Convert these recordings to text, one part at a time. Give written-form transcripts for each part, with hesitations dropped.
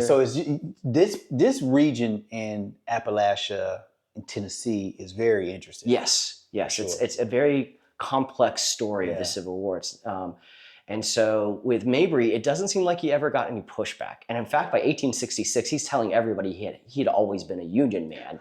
So is this region in Appalachia in Tennessee is very interesting. Yes. Sure. It's a very complex story of the Civil War. And so with Mabry, it doesn't seem like he ever got any pushback. And in fact, by 1866, he's telling everybody he had always been a Union man.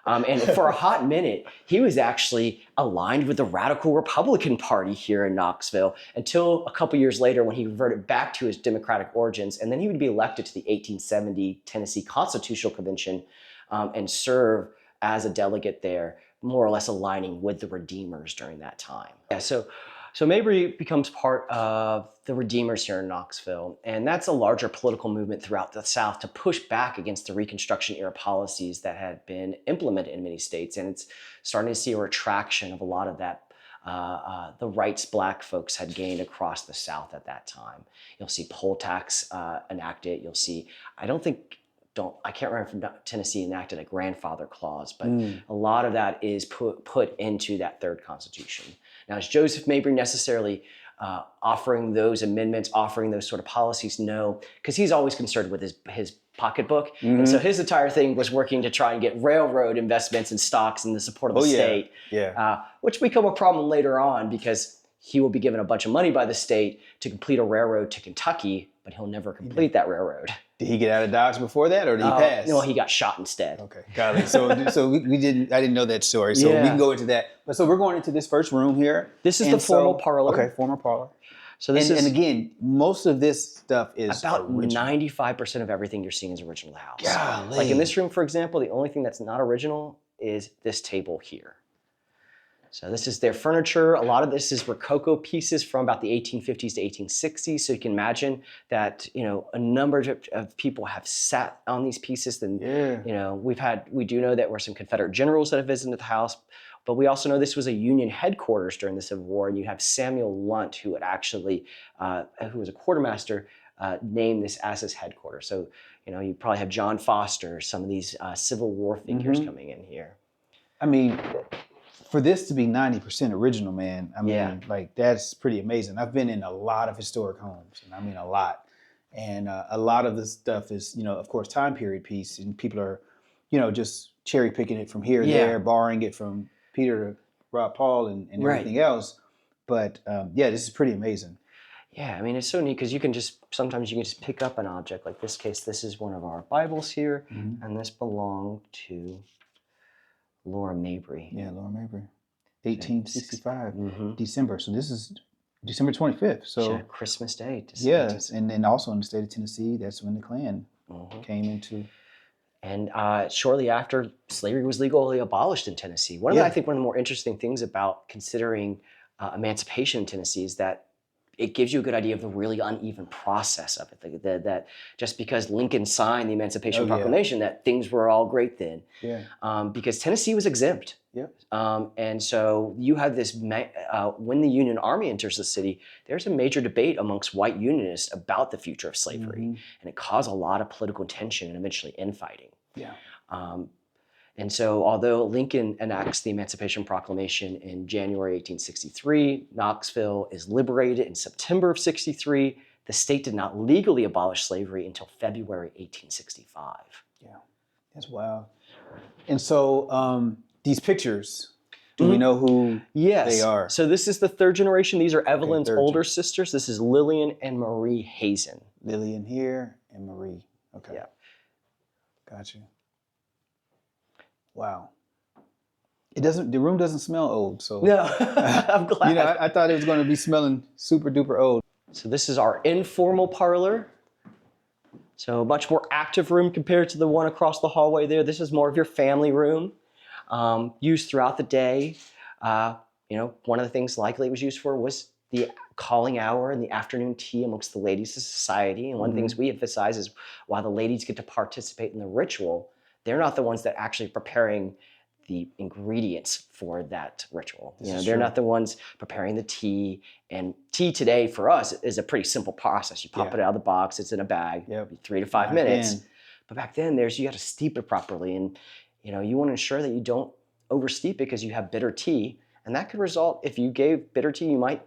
And for a hot minute, he was actually aligned with the radical Republican Party here in Knoxville until a couple years later when he reverted back to his Democratic origins. And then he would be elected to the 1870 Tennessee Constitutional Convention and serve as a delegate there, more or less aligning with the Redeemers during that time. Yeah, so Mabry becomes part of the Redeemers here in Knoxville, and that's a larger political movement throughout the South to push back against the Reconstruction era policies that had been implemented in many states, and it's starting to see a retraction of a lot of that the rights Black folks had gained across the South at that time. You'll see poll tax enacted. You'll see, I can't remember if Tennessee enacted a grandfather clause, but a lot of that is put into that third constitution. Now, is Joseph Mabry necessarily offering those amendments, offering those sort of policies? No, because he's always concerned with his pocketbook. And so his entire thing was working to try and get railroad investments and stocks and the support of the state, which become a problem later on because he will be given a bunch of money by the state to complete a railroad to Kentucky, but he'll never complete that railroad. Did he get out of Dodge before that, or did he pass? No, he got shot instead. Okay, got it. So we didn't. I didn't know that story. So we can go into that. But so we're going into this first room here. This is the formal parlor. Okay, formal parlor. So this and again, most of this stuff is about original. 95% of everything you're seeing is original to the house. Golly. Like in this room, for example, the only thing that's not original is this table here. So this is their furniture. A lot of this is Rococo pieces from about the 1850s to 1860s. So you can imagine that, a number of people have sat on these pieces. And, we do know that there were some Confederate generals that have visited the house, but we also know this was a Union headquarters during the Civil War. And you have Samuel Lunt, who had actually, who was a quartermaster, named this as his headquarters. So, you probably have John Foster, some of these Civil War figures coming in here. I mean, for this to be 90% original, man, I mean, like, that's pretty amazing. I've been in a lot of historic homes, and I mean a lot. And a lot of this stuff is, of course, time period piece, and people are, just cherry picking it from here and there, borrowing it from Peter to Rob Paul and everything else. But this is pretty amazing. Yeah, I mean, it's so neat because sometimes you can just pick up an object. Like this case, this is one of our Bibles here, and this belonged to Laura Mabry. Yeah, Laura Mabry. 1865, December. So this is December 25th. So Christmas Day. Yes, and then also in the state of Tennessee, that's when the Klan came into. And shortly after, slavery was legally abolished in Tennessee. One of the more interesting things about considering emancipation in Tennessee is that it gives you a good idea of the really uneven process of it. That just because Lincoln signed the Emancipation Proclamation, that things were all great then. Because Tennessee was exempt. And so you have this, when the Union Army enters the city, there's a major debate amongst white Unionists about the future of slavery. And it caused a lot of political tension and eventually infighting. And so although Lincoln enacts the Emancipation Proclamation in January 1863, Knoxville is liberated in September of 63, the state did not legally abolish slavery until February 1865. Yeah, that's wild. And so these pictures, do we know who they are? So this is the third generation. These are Evelyn's older sisters. This is Lillian and Mabry-Hazen. Lillian here and Marie. Okay. Yeah. Gotcha. Wow. The room doesn't smell old, so. No, I'm glad. I thought it was going to be smelling super duper old. So this is our informal parlor. So a much more active room compared to the one across the hallway there. This is more of your family room, used throughout the day. One of the things likely it was used for was the calling hour and the afternoon tea amongst the ladies of society. And one of the things we emphasize is while the ladies get to participate in the ritual, they're not the ones that actually preparing the ingredients for that ritual. They're not the ones preparing the tea. And tea today for us is a pretty simple process. You pop it out of the box, it's in a bag, 3 to 5 minutes. But back then you got to steep it properly. And you want to ensure that you don't oversteep it because you have bitter tea. And that could result, if you gave bitter tea, you might,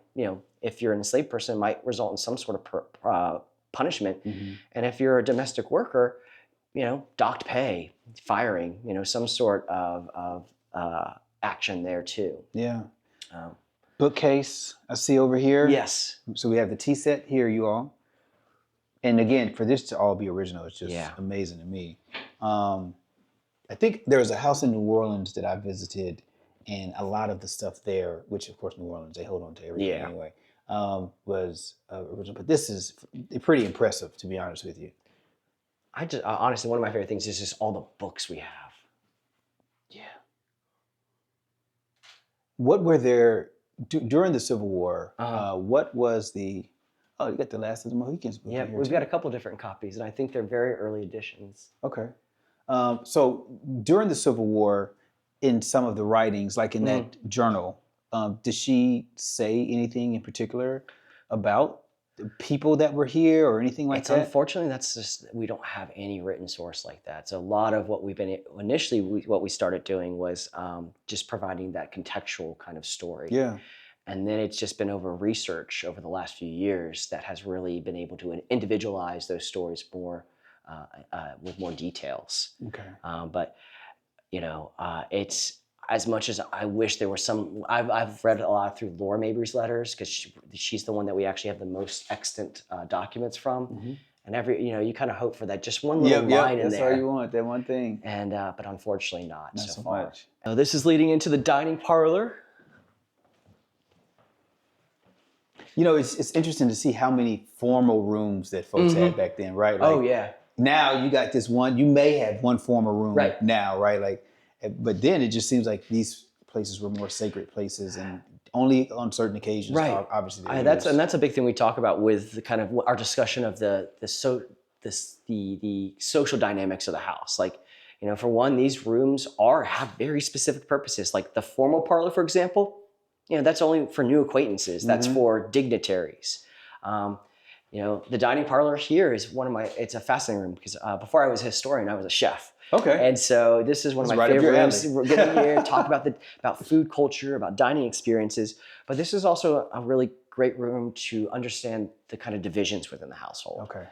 if you're an enslaved person, it might result in some sort of punishment. And if you're a domestic worker, docked pay, firing, some sort of action there too. Yeah. Bookcase I see over here. Yes. So we have the tea set here, you all. And again, for this to all be original, it's just amazing to me. I think there was a house in New Orleans that I visited, and a lot of the stuff there, which of course New Orleans, they hold on to everything anyway, was original. But this is pretty impressive, to be honest with you. I just honestly, one of my favorite things is just all the books we have. Yeah. What were there during the Civil War? What was the? Oh, you got the Last of the Mohicans book. Yeah, we've got a couple different copies, and I think they're very early editions. Okay. So during the Civil War, in some of the writings, like in that journal, did she say anything in particular about the people that were here or anything like that? Unfortunately, that's just, we don't have any written source like that. So a lot of what we've been, initially what we started doing was just providing that contextual kind of story. Yeah. And then it's just been over research over the last few years that has really been able to individualize those stories more with more details. Okay. But it's, as much as I wish there were some, I've read a lot through Laura Mabry's letters, because she's the one that we actually have the most extant documents from. And you kind of hope for that just one little line in there. That's all you want, that one thing. And but unfortunately not so far. Much. Now, this is leading into the dining parlor. It's interesting to see how many formal rooms that folks had back then, right? Like, now you got this one, you may have one formal room now, right? Like, but then it just seems like these places were more sacred places, and only on certain occasions, obviously. That's a big thing we talk about with the kind of our discussion of the social dynamics of the house. Like, for one, these rooms have very specific purposes. Like the formal parlor, for example, that's only for new acquaintances. That's for dignitaries. The dining parlor here is it's a fascinating room because before I was a historian, I was a chef. Okay. And so this is one of my favorite rooms. We're getting here and talk about food culture, about dining experiences. But this is also a really great room to understand the kind of divisions within the household. Okay.